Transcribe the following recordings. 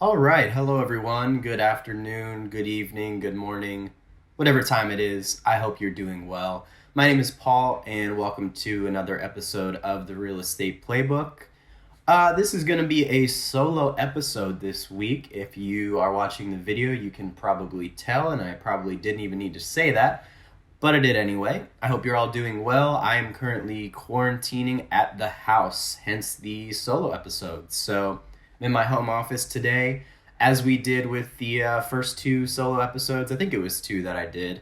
All right. Hello, everyone. Good afternoon, good evening, good morning, whatever time it is. I hope you're doing well. My name is Paul, and welcome to another episode of the Real Estate Playbook. This is going to be a solo episode this week. If you are watching the video, you can probably tell, and I probably didn't even need to say that, but I did anyway. I hope you're all doing well. I am currently quarantining at the house, hence the solo episode. So I'm in my home office today, as we did with the first two solo episodes. I think it was two that I did.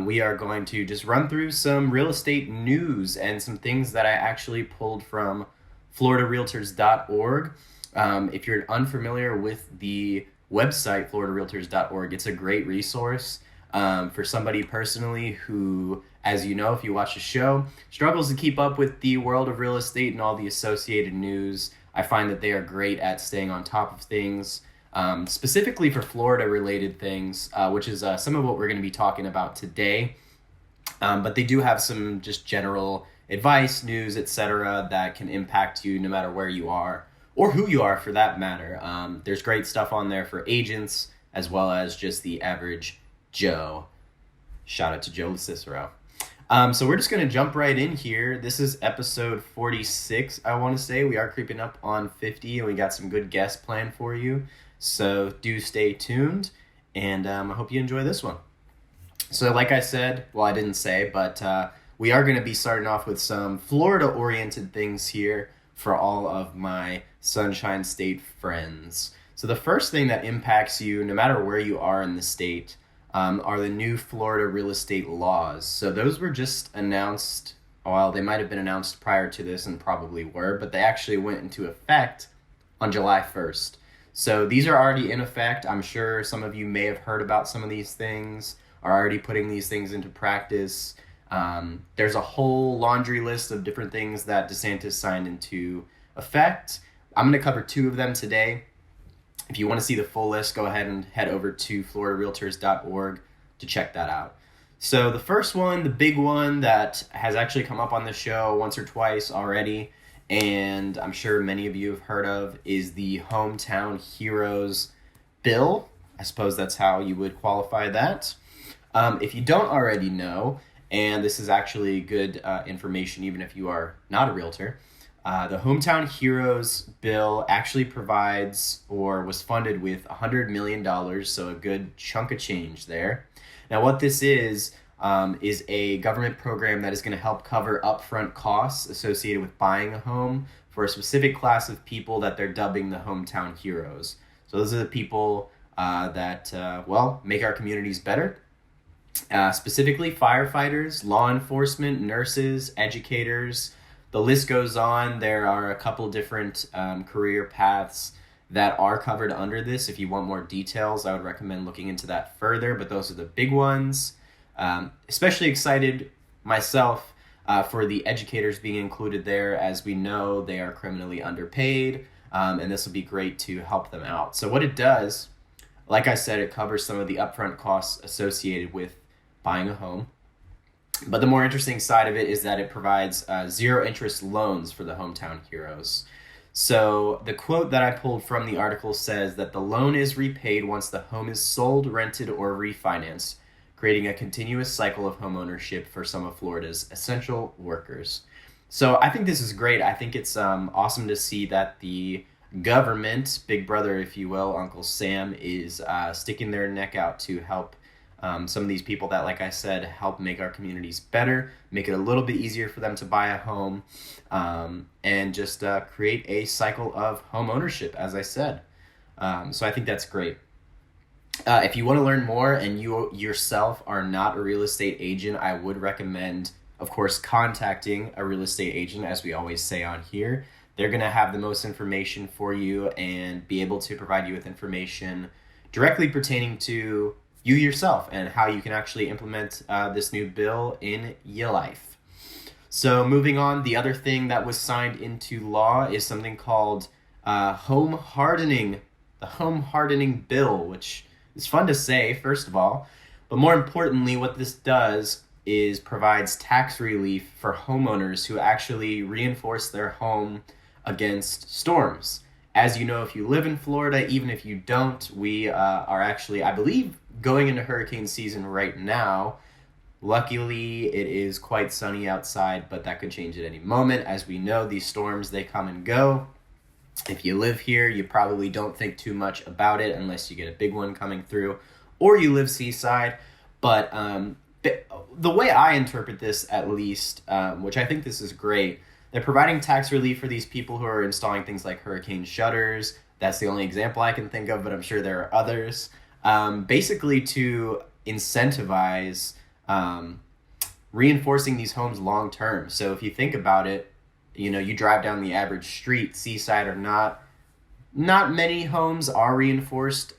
We are going to just run through some real estate news and some things that I actually pulled from FloridaRealtors.org. If you're unfamiliar with the website FloridaRealtors.org, it's a great resource for somebody personally who, as you know, if you watch the show, struggles to keep up with the world of real estate and all the associated news. I find that they are great at staying on top of things, specifically for Florida-related things, which is some of what we're going to be talking about today. But they do have some just general advice, news, etc. that can impact you no matter where you are or who you are for that matter. There's great stuff on there for agents as well as just the average Joe. Shout out to Joe Cicero. So we're just going to jump right in here. This is episode 46, I want to say. We are creeping up on 50, and we got some good guests planned for you. So do stay tuned, and I hope you enjoy this one. So like I said, well, I didn't say, but we are going to be starting off with some Florida-oriented things here for all of my Sunshine State friends. So the first thing that impacts you, no matter where you are in the state, are the new Florida real estate laws. So those were just announced, well, they might have been announced prior to this and probably were, but they actually went into effect on July 1st. So these are already in effect. I'm sure some of you may have heard about some of these things, are already putting these things into practice. There's a whole laundry list of different things that DeSantis signed into effect. I'm going to cover two of them today. If you want to see the full list, go ahead and head over to FloridaRealtors.org to check that out. So the first one, the big one that has actually come up on the show once or twice already, and I'm sure many of you have heard of, is the Hometown Heroes bill. I suppose that's how you would qualify that. If you don't already know, and this is actually good information even if you are not a realtor, the Hometown Heroes bill actually provides or was funded with $100 million, so a good chunk of change there. Now what this is a government program that is going to help cover upfront costs associated with buying a home for a specific class of people that they're dubbing the Hometown Heroes. So those are the people that make our communities better. Specifically firefighters, law enforcement, nurses, educators. The list goes on. There are a couple different career paths that are covered under this. If you want more details, I would recommend looking into that further, but those are the big ones. Especially excited myself for the educators being included there. As we know, they are criminally underpaid, and this will be great to help them out. So what it does, like I said, it covers some of the upfront costs associated with buying a home. But the more interesting side of it is that it provides zero interest loans for the Hometown Heroes. So the quote that I pulled from the article says that the loan is repaid once the home is sold, rented, or refinanced, creating a continuous cycle of home ownership for some of Florida's essential workers. So I think this is great. I think it's awesome to see that the government, Big Brother, if you will, Uncle Sam, is sticking their neck out to help some of these people that, like I said, help make our communities better, make it a little bit easier for them to buy a home, and just create a cycle of home ownership, as I said. So I think that's great. If you want to learn more and you yourself are not a real estate agent, I would recommend, of course, contacting a real estate agent, as we always say on here. They're going to have the most information for you and be able to provide you with information directly pertaining to you yourself and how you can actually implement this new bill in your life. So moving on, the other thing that was signed into law is something called home hardening, the home hardening bill, which is fun to say, first of all, but more importantly, what this does is provides tax relief for homeowners who actually reinforce their home against storms. As you know, if you live in Florida, even if you don't, we are actually, I believe, going into hurricane season right now. Luckily, it is quite sunny outside, but that could change at any moment. As we know, these storms, they come and go. If you live here, you probably don't think too much about it unless you get a big one coming through, or you live seaside. But the way I interpret this, at least, which I think this is great, they're providing tax relief for these people who are installing things like hurricane shutters. That's the only example I can think of, but I'm sure there are others. Basically to incentivize reinforcing these homes long term. So if you think about it, you drive down the average street, seaside or not many homes are reinforced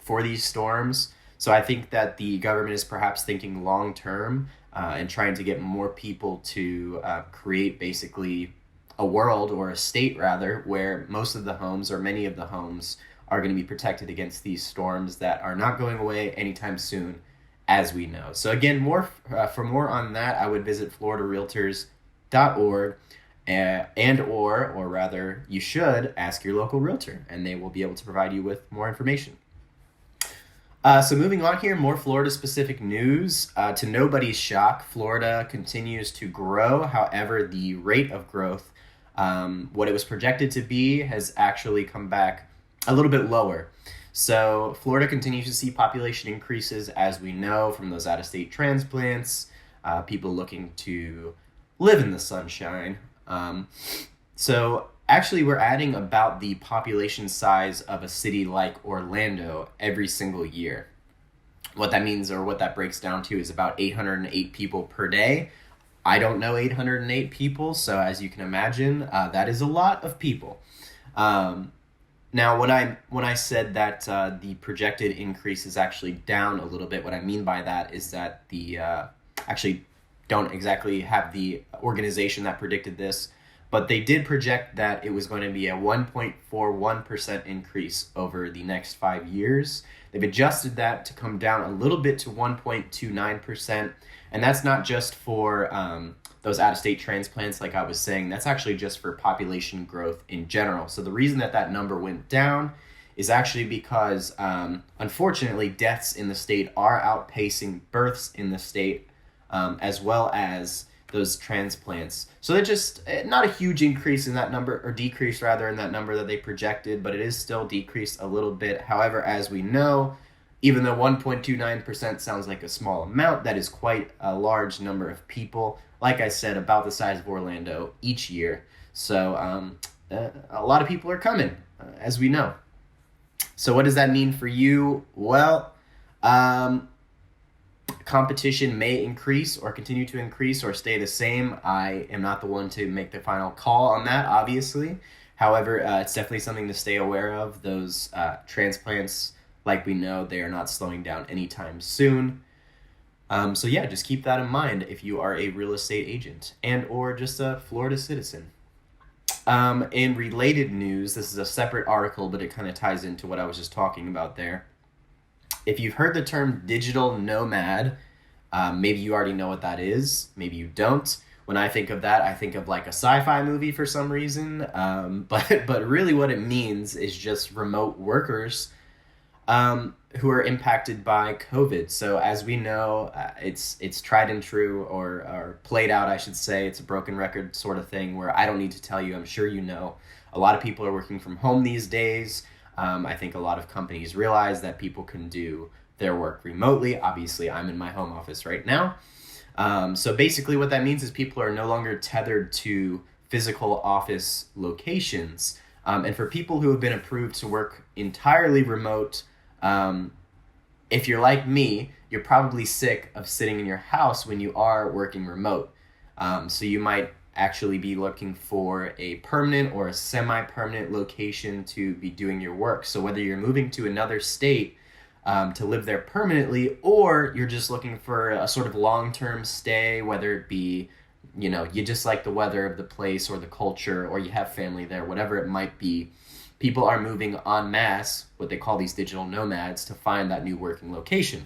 for these storms. So I think that the government is perhaps thinking long term and trying to get more people to create basically a world, or a state rather, where most of the homes, or many of the homes, are going to be protected against these storms that are not going away anytime soon, as we know. So again, for more on that, I would visit floridarealtors.org. Or rather, you should ask your local realtor, and they will be able to provide you with more information. So moving on here, more Florida-specific news. To nobody's shock, Florida continues to grow. However, the rate of growth, what it was projected to be, has actually come back a little bit lower. So Florida continues to see population increases, as we know, from those out-of-state transplants, people looking to live in the sunshine. So actually, we're adding about the population size of a city like Orlando every single year. What that means, or what that breaks down to, is about 808 people per day. I don't know 808 people, so as you can imagine, that is a lot of people. Now, when I said that the projected increase is actually down a little bit, what I mean by that is that the actually don't exactly have the organization that predicted this, but they did project that it was going to be a 1.41% increase over the next 5 years. They've adjusted that to come down a little bit to 1.29%, and that's not just for those out-of-state transplants, like I was saying. That's actually just for population growth in general. So the reason that number went down is actually because, unfortunately, deaths in the state are outpacing births in the state, as well as those transplants. So they're just not a huge increase in that number, or decrease rather, in that number that they projected, but it is still decreased a little bit. However, as we know, even though 1.29% sounds like a small amount, that is quite a large number of people. Like I said, about the size of Orlando each year. So a lot of people are coming, as we know. So what does that mean for you? Well, competition may increase or continue to increase or stay the same. I am not the one to make the final call on that, obviously. However, it's definitely something to stay aware of. Those transplants, like we know, they are not slowing down anytime soon. So yeah, just keep that in mind if you are a real estate agent and or just a Florida citizen. In related news, this is a separate article, but it kind of ties into what I was just talking about there. If you've heard the term digital nomad, maybe you already know what that is. Maybe you don't. When I think of that, I think of like a sci-fi movie for some reason. But really what it means is just remote workers who are impacted by COVID. So as we know, it's tried and true, or played out, I should say. It's a broken record sort of thing where I don't need to tell you, I'm sure you know. A lot of people are working from home these days. I think a lot of companies realize that people can do their work remotely. Obviously, I'm in my home office right now. So basically what that means is people are no longer tethered to physical office locations. And for people who have been approved to work entirely remote, if you're like me, you're probably sick of sitting in your house when you are working remote. So you might actually be looking for a permanent or a semi-permanent location to be doing your work. So whether you're moving to another state to live there permanently, or you're just looking for a sort of long-term stay, whether it be, you just like the weather of the place or the culture, or you have family there, whatever it might be, people are moving en masse, what they call these digital nomads, to find that new working location.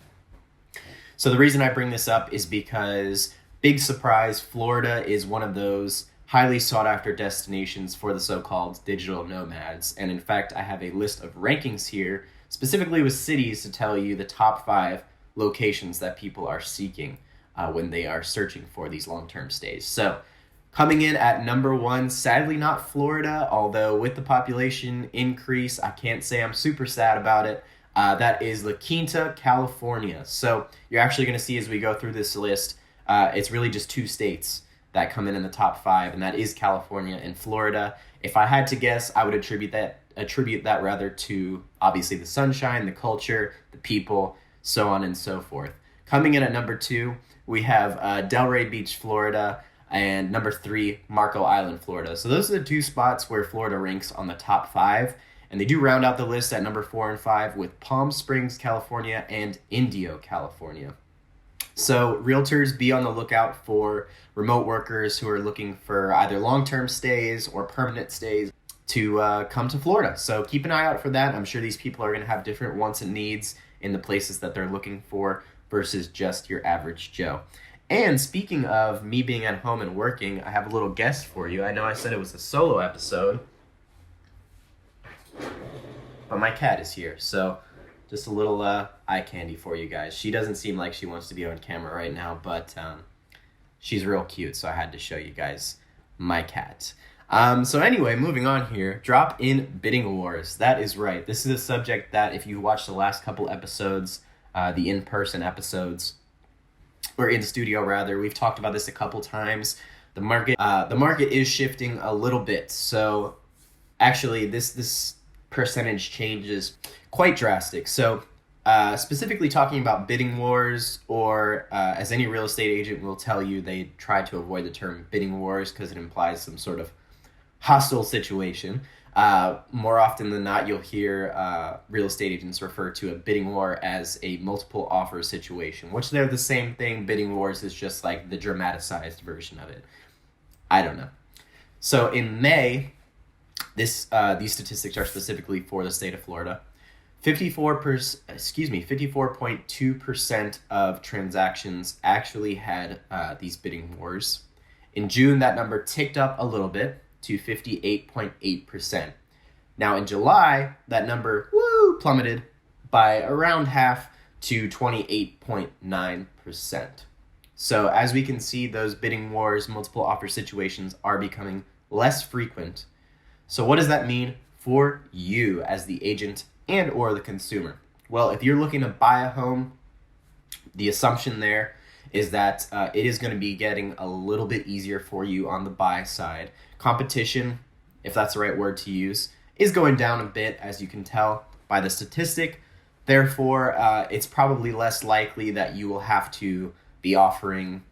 So the reason I bring this up is because, big surprise, Florida is one of those highly sought after destinations for the so-called digital nomads. And in fact, I have a list of rankings here, specifically with cities, to tell you the top 5 locations that people are seeking when they are searching for these long-term stays. So coming in at number 1, sadly not Florida, although with the population increase, I can't say I'm super sad about it. That is La Quinta, California. So you're actually going to see as we go through this list, it's really just 2 states that come in the top 5, and that is California and Florida. If I had to guess, I would attribute that rather to obviously the sunshine, the culture, the people, so on and so forth. Coming in at number 2, we have Delray Beach, Florida, and number 3, Marco Island, Florida. So those are the 2 spots where Florida ranks on the top 5. And they do round out the list at number 4 and 5 with Palm Springs, California, and Indio, California. So realtors, be on the lookout for remote workers who are looking for either long-term stays or permanent stays to come to Florida. So keep an eye out for that. I'm sure these people are going to have different wants and needs in the places that they're looking for versus just your average Joe. And speaking of me being at home and working, I have a little guest for you. I know I said it was a solo episode, but my cat is here, so just a little eye candy for you guys. She doesn't seem like she wants to be on camera right now, but she's real cute, so I had to show you guys my cat. So anyway, moving on here, drop-in bidding wars. That is right. This is a subject that if you watched the last couple episodes, the in-person episodes, or in studio rather, we've talked about this a couple times. The market is shifting a little bit, so actually this percentage changes quite drastic. So specifically talking about bidding wars, or as any real estate agent will tell you, they try to avoid the term bidding wars because it implies some sort of hostile situation. More often than not, you'll hear real estate agents refer to a bidding war as a multiple offer situation, which they're the same thing. Bidding wars is just like the dramatized version of it. I don't know. So in May, these statistics are specifically for the state of Florida. 54.2% of transactions actually had these bidding wars. In June, that number ticked up a little bit to 58.8%. Now in July, that number plummeted by around half to 28.9%. So as we can see, those bidding wars, multiple offer situations are becoming less frequent. So what does that mean for you as the agent and or the consumer? Well, if you're looking to buy a home, the assumption there is that it is going to be getting a little bit easier for you on the buy side. Competition, if that's the right word to use, is going down a bit, as you can tell by the statistic. Therefore, it's probably less likely that you will have to be offering,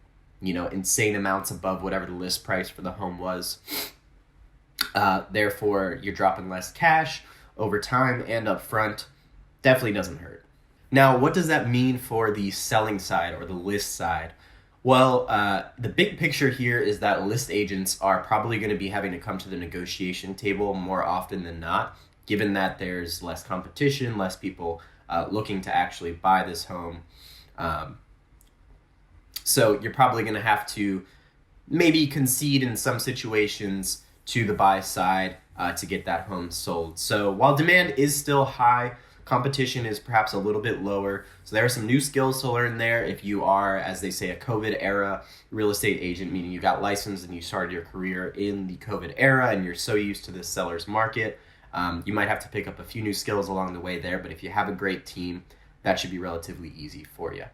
insane amounts above whatever the list price for the home was. Therefore, you're dropping less cash over time and up front. Definitely doesn't hurt. Now, what does that mean for the selling side or the list side? Well, the big picture here is that list agents are probably going to be having to come to the negotiation table more often than not, given that there's less competition, less people looking to actually buy this home. So you're probably going to have to maybe concede in some situations to the buy side to get that home sold. So while demand is still high, competition is perhaps a little bit lower. So there are some new skills to learn there if you are, as they say, a COVID era real estate agent, meaning you got licensed and you started your career in the COVID era and you're so used to this seller's market. You might have to pick up a few new skills along the way there, but if you have a great team, that should be relatively easy for you.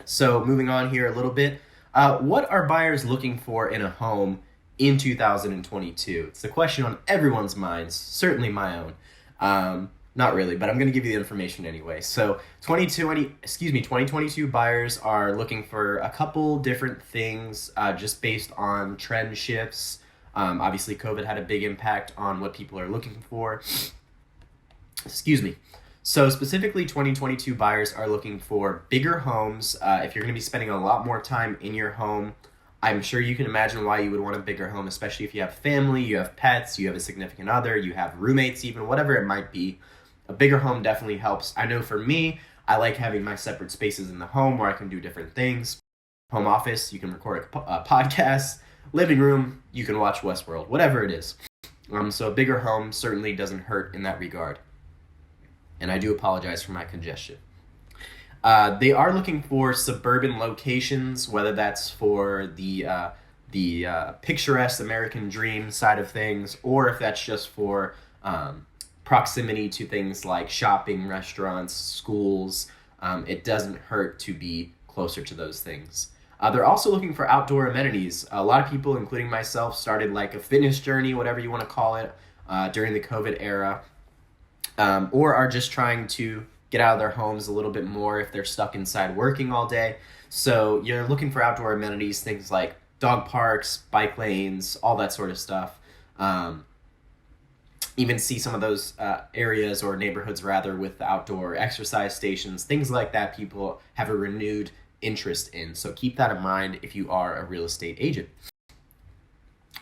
So moving on here a little bit, what are buyers looking for in a home in 2022? It's the question on everyone's minds, certainly my own. Not really, but I'm going to give you the information anyway. So 2022 buyers are looking for a couple different things just based on trend shifts. Obviously, COVID had a big impact on what people are looking for. So specifically, 2022 buyers are looking for bigger homes. If you're going to be spending a lot more time in your home, I'm sure you can imagine why you would want a bigger home, especially if you have family, you have pets, you have a significant other, you have roommates even, whatever it might be. A bigger home definitely helps. I know for me, I like having my separate spaces in the home where I can do different things. Home office, you can record a podcast. Living room, you can watch Westworld, whatever it is. So a bigger home certainly doesn't hurt in that regard. And I do apologize for my congestion. They are looking for suburban locations, whether that's for the picturesque American dream side of things, or if that's just for proximity to things like shopping, restaurants, schools. It doesn't hurt to be closer to those things. They're also looking for outdoor amenities. A lot of people, including myself, started like a fitness journey, whatever you want to call it, during the COVID era, or are just trying to get out of their homes a little bit more if they're stuck inside working all day. So you're looking for outdoor amenities, things like dog parks, bike lanes, all that sort of stuff. Even see some of those areas or neighborhoods rather with the outdoor exercise stations, things like that people have a renewed interest in. So keep that in mind if you are a real estate agent.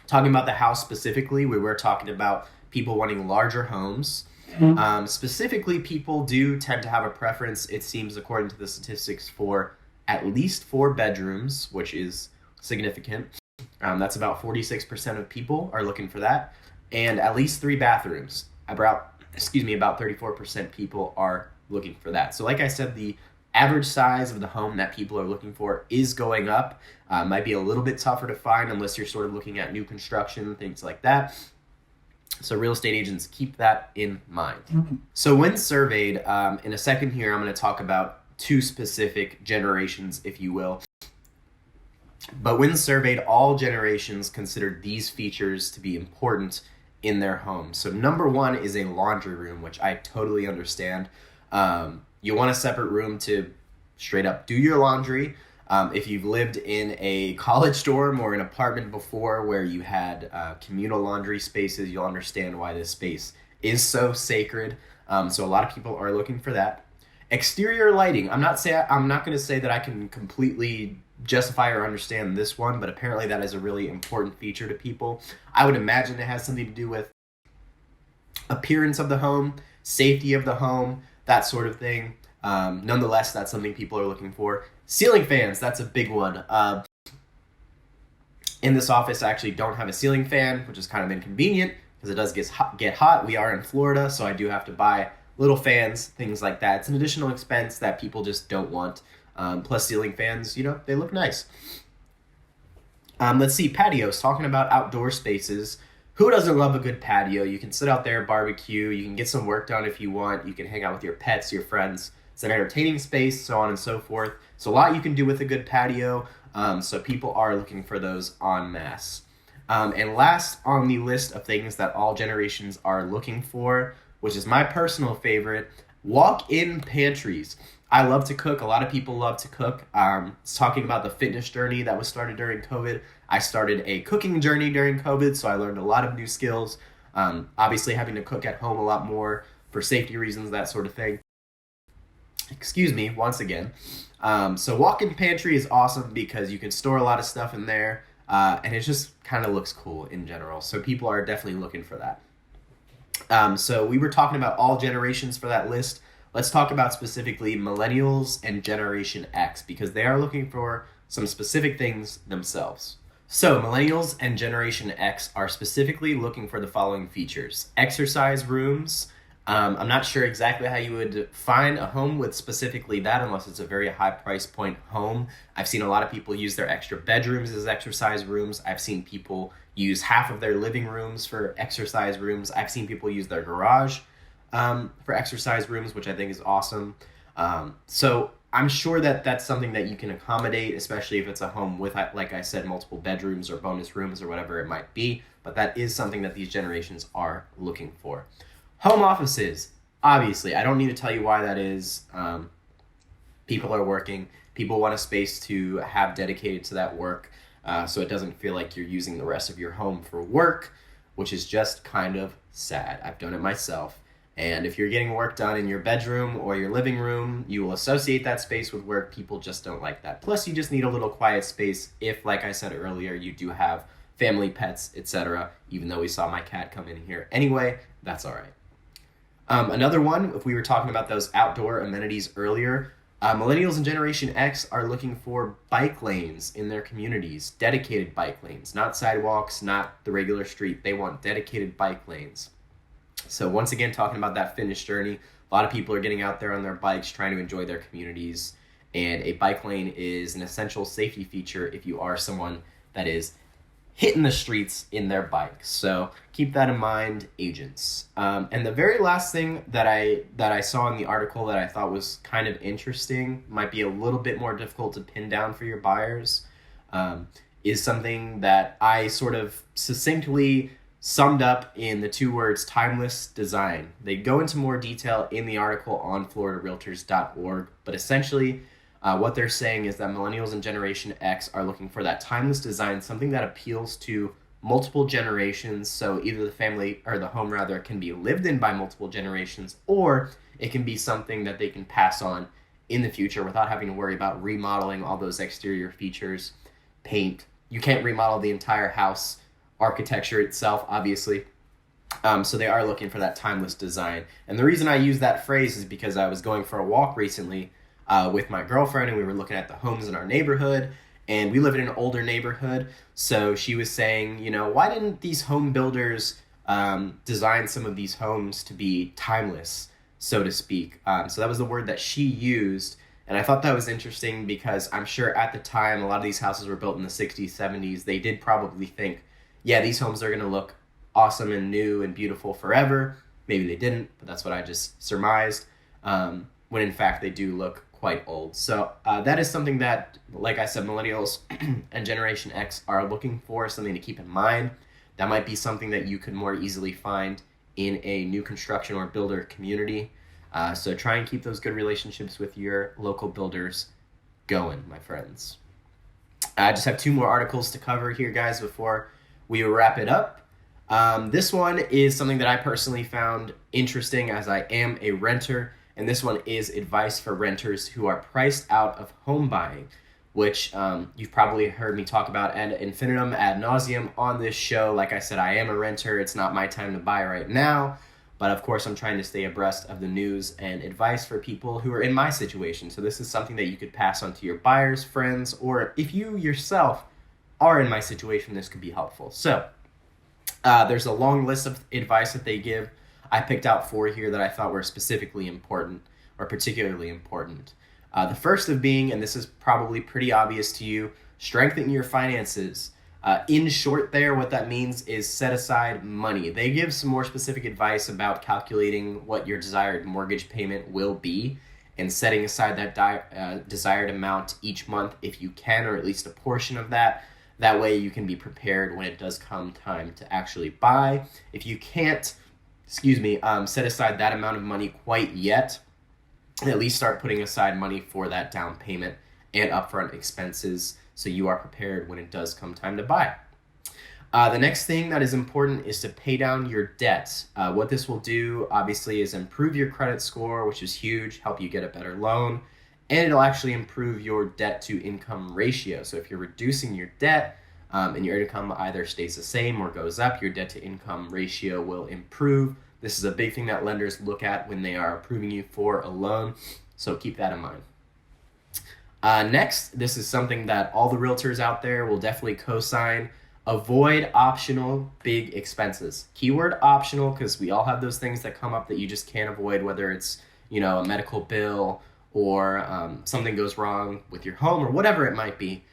Talking about the house specifically, we were talking about people wanting larger homes. Specifically, people do tend to have a preference, it seems, according to the statistics, for at least 4 bedrooms, which is significant. That's about 46% of people are looking for that. And at least 3 bathrooms. About 34% people are looking for that. So like I said, the average size of the home that people are looking for is going up. Might be a little bit tougher to find unless you're sort of looking at new construction, things like that. So real estate agents, keep that in mind. So when surveyed, in a second here, I'm going to talk about 2 specific generations, if you will. But when surveyed, all generations considered these features to be important in their home. So number 1 is a laundry room, which I totally understand. You want a separate room to straight up do your laundry. If you've lived in a college dorm or an apartment before where you had communal laundry spaces, you'll understand why this space is so sacred. So a lot of people are looking for that. Exterior lighting. I'm not going to say that I can completely justify or understand this one, but apparently that is a really important feature to people. I would imagine it has something to do with appearance of the home, safety of the home, that sort of thing. Nonetheless, that's something people are looking for. Ceiling fans, that's a big one. In this office, I actually don't have a ceiling fan, which is kind of inconvenient because it does get hot. We are in Florida, so I do have to buy little fans, things like that. It's an additional expense that people just don't want. Plus ceiling fans, they look nice. Let's see, patios, talking about outdoor spaces. Who doesn't love a good patio? You can sit out there, barbecue, you can get some work done if you want, you can hang out with your pets, your friends. It's an entertaining space, so on and so forth. So a lot you can do with a good patio, so people are looking for those en masse. And last on the list of things that all generations are looking for, which is my personal favorite, walk-in pantries. I love to cook. A lot of people love to cook. It's talking about the fitness journey that was started during COVID. I started a cooking journey during COVID, so I learned a lot of new skills. Obviously, having to cook at home a lot more for safety reasons, that sort of thing. Excuse me, once again. So walk-in pantry is awesome because you can store a lot of stuff in there, and it just kind of looks cool in general. So people are definitely looking for that. So we were talking about all generations for that list. Let's talk about specifically millennials and Generation X because they are looking for some specific things themselves. So millennials and Generation X are specifically looking for the following features. Exercise rooms. I'm not sure exactly how you would find a home with specifically that unless it's a very high price point home. I've seen a lot of people use their extra bedrooms as exercise rooms. I've seen people use half of their living rooms for exercise rooms. I've seen people use their garage for exercise rooms, which I think is awesome. So I'm sure that that's something that you can accommodate, especially if it's a home with, like I said, multiple bedrooms or bonus rooms or whatever it might be. But that is something that these generations are looking for. Home offices, obviously, I don't need to tell you why that is. People are working. People want a space to have dedicated to that work, so it doesn't feel like you're using the rest of your home for work, which is just kind of sad. I've done it myself. And if you're getting work done in your bedroom or your living room, you will associate that space with work. People just don't like that. Plus, you just need a little quiet space if, like I said earlier, you do have family, pets, etc. Even though we saw my cat come in here anyway, that's all right. Another one, if we were talking about those outdoor amenities earlier, Millennials and Generation X are looking for bike lanes in their communities, dedicated bike lanes, not sidewalks, not the regular street. They want dedicated bike lanes. So once again, talking about that fitness journey, a lot of people are getting out there on their bikes, trying to enjoy their communities. And a bike lane is an essential safety feature if you are someone that is hitting the streets in their bikes. So keep that in mind, agents. And the very last thing that I saw in the article that I thought was kind of interesting, might be a little bit more difficult to pin down for your buyers, is something that I sort of succinctly summed up in the two words timeless design. They go into more detail in the article on floridarealtors.org, but essentially what they're saying is that millennials and Generation X are looking for that timeless design, something that appeals to multiple generations. So either the family or the home rather can be lived in by multiple generations, or it can be something that they can pass on in the future without having to worry about remodeling all those exterior features, paint. You can't remodel the entire house, architecture itself, obviously. So they are looking for that timeless design. And the reason I use that phrase is because I was going for a walk recently with my girlfriend, and we were looking at the homes in our neighborhood, and we live in an older neighborhood. So she was saying, why didn't these home builders design some of these homes to be timeless, so to speak? So that was the word that she used, and I thought that was interesting because I'm sure at the time a lot of these houses were built in the 60s, 70s. They did probably think, yeah, these homes are going to look awesome and new and beautiful forever. Maybe they didn't, but that's what I just surmised, when in fact they do look quite old. So that is something that, like I said, millennials and Generation X are looking for, something to keep in mind. That might be something that you could more easily find in a new construction or builder community. So try and keep those good relationships with your local builders going, my friends. I just have two more articles to cover here, guys, before we wrap it up. This one is something that I personally found interesting, as I am a renter. And this one is advice for renters who are priced out of home buying, which you've probably heard me talk about ad infinitum, ad nauseum on this show. Like I said, I am a renter. It's not my time to buy right now. But of course, I'm trying to stay abreast of the news and advice for people who are in my situation. So this is something that you could pass on to your buyers, friends, or if you yourself are in my situation, this could be helpful. So there's a long list of advice that they give. I picked out 4 here that I thought were specifically important or particularly important. The first of being, and this is probably pretty obvious to you, strengthen your finances. In short there, what that means is set aside money. They give some more specific advice about calculating what your desired mortgage payment will be and setting aside that desired amount each month if you can, or at least a portion of that. That way you can be prepared when it does come time to actually buy. If you can't, set aside that amount of money quite yet, at least start putting aside money for that down payment and upfront expenses so you are prepared when it does come time to buy. The next thing that is important is to pay down your debt. What this will do, obviously, is improve your credit score, which is huge, help you get a better loan, and it'll actually improve your debt to income ratio. So if you're reducing your debt, and your income either stays the same or goes up, your debt to income ratio will improve. This is a big thing that lenders look at when they are approving you for a loan, so keep that in mind. Next, this is something that all the realtors out there will definitely co-sign. Avoid optional big expenses. Keyword optional, because we all have those things that come up that you just can't avoid, whether it's a medical bill or something goes wrong with your home or whatever it might be.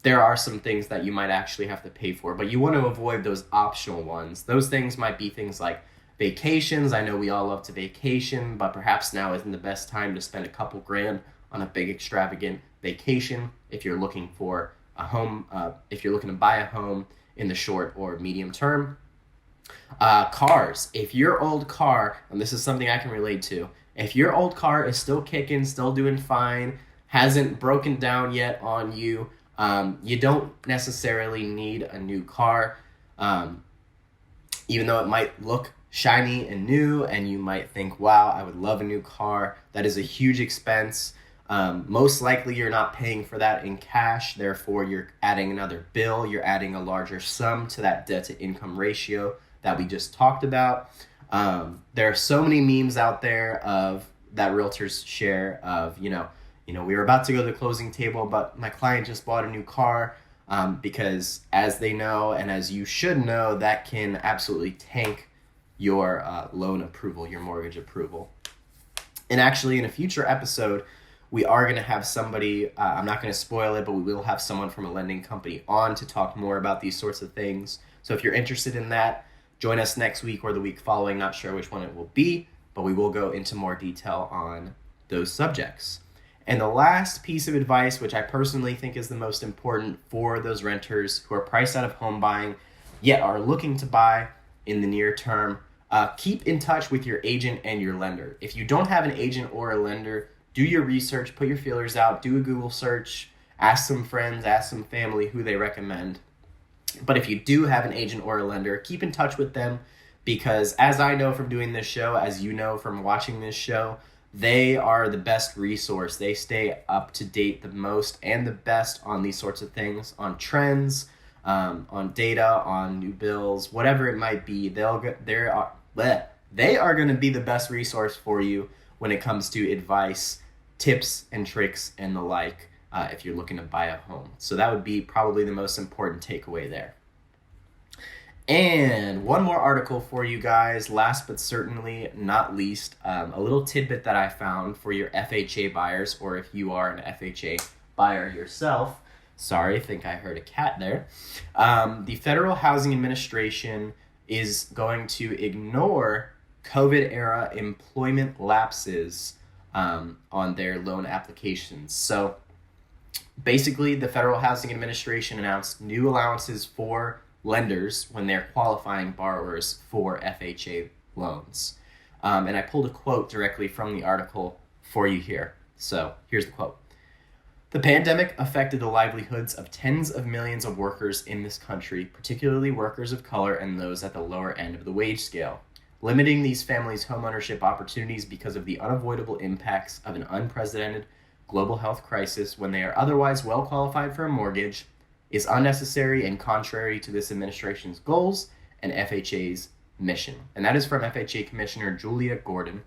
There are some things that you might actually have to pay for, but you want to avoid those optional ones. Those things might be things like vacations. I know we all love to vacation, but perhaps now isn't the best time to spend a couple grand on a big extravagant vacation if you're looking for a home, if you're looking to buy a home in the short or medium term. Cars. If your old car, and this is something I can relate to, if your old car is still kicking, still doing fine, hasn't broken down yet on you, you don't necessarily need a new car, even though it might look shiny and new and you might think, wow, I would love a new car. That is a huge expense. Most likely you're not paying for that in cash, therefore you're adding another bill, you're adding a larger sum to that debt to income ratio that we just talked about. There are so many memes out there of that realtor's share of, we were about to go to the closing table, but my client just bought a new car, because as they know, and as you should know, that can absolutely tank your loan approval, your mortgage approval. And actually, in a future episode, we are going to have somebody, I'm not going to spoil it, but we will have someone from a lending company on to talk more about these sorts of things. So if you're interested in that, join us next week or the week following. Not sure which one it will be, but we will go into more detail on those subjects. And the last piece of advice, which I personally think is the most important for those renters who are priced out of home buying, yet are looking to buy in the near term, keep in touch with your agent and your lender. If you don't have an agent or a lender, do your research, put your feelers out, do a Google search, ask some friends, ask some family who they recommend. But if you do have an agent or a lender, keep in touch with them, because as I know from doing this show, as you know from watching this show, they are the best resource. They stay up to date the most and the best on these sorts of things, on trends, on data, on new bills, whatever it might be. They are going to be the best resource for you when it comes to advice, tips and tricks and the like, if you're looking to buy a home. So that would be probably the most important takeaway there. And one more article for you guys, last but certainly not least, a little tidbit that I found for your FHA buyers, or if you are an FHA buyer yourself. Sorry, I think I heard a cat there. The Federal Housing Administration is going to ignore COVID-era employment lapses on their loan applications. So basically, the Federal Housing Administration announced new allowances for lenders when they're qualifying borrowers for FHA loans. And I pulled a quote directly from the article for you here. So here's the quote. The pandemic affected the livelihoods of tens of millions of workers in this country, particularly workers of color and those at the lower end of the wage scale, limiting these families' homeownership opportunities because of the unavoidable impacts of an unprecedented global health crisis when they are otherwise well qualified for a mortgage, is unnecessary and contrary to this administration's goals and FHA's mission. And that is from FHA Commissioner Julia Gordon.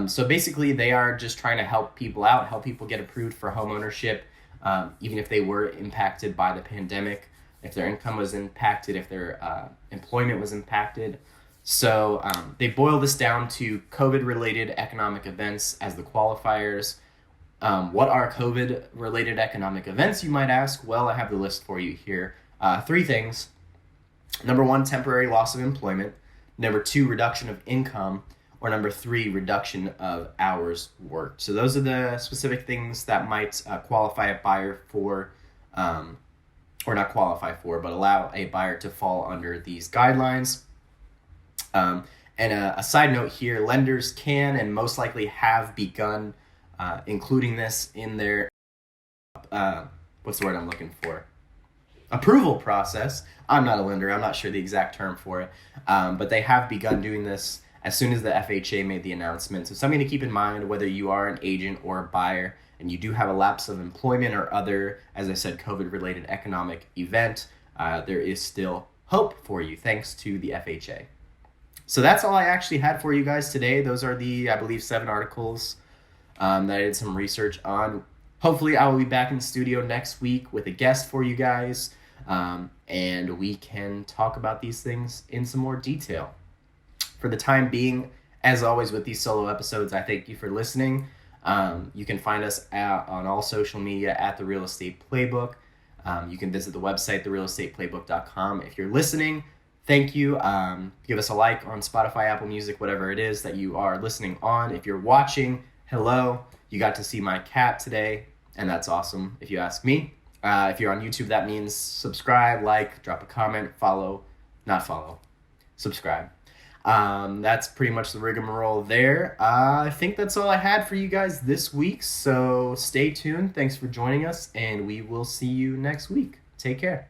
So basically, they are just trying to help people out, help people get approved for home ownership, even if they were impacted by the pandemic, if their income was impacted, if their employment was impacted. So they boil this down to COVID-related economic events as the qualifiers. What are COVID-related economic events, you might ask? Well, I have the list for you here. 3 things. Number 1, temporary loss of employment. Number 2, reduction of income. Or number 3, reduction of hours worked. So those are the specific things that might qualify a buyer for, or not qualify for, but allow a buyer to fall under these guidelines. And a side note here, lenders can and most likely have begun including this in their, what's the word I'm looking for? Approval process. I'm not a lender. I'm not sure the exact term for it. But they have begun doing this as soon as the FHA made the announcement. So something to keep in mind, whether you are an agent or a buyer and you do have a lapse of employment or other, as I said, COVID-related economic event, there is still hope for you thanks to the FHA. So that's all I actually had for you guys today. Those are the, I believe, 7 articles that I did some research on. Hopefully I will be back in the studio next week with a guest for you guys, and we can talk about these things in some more detail. For the time being, as always with these solo episodes, I thank you for listening. You can find us on all social media at The Real Estate Playbook. You can visit the website, therealestateplaybook.com. If you're listening, thank you. Give us a like on Spotify, Apple Music, whatever it is that you are listening on. If you're watching, hello. You got to see my cat today, and that's awesome if you ask me. If you're on YouTube, that means subscribe, like, drop a comment, subscribe. That's pretty much the rigmarole there. I think that's all I had for you guys this week, so stay tuned. Thanks for joining us, and we will see you next week. Take care.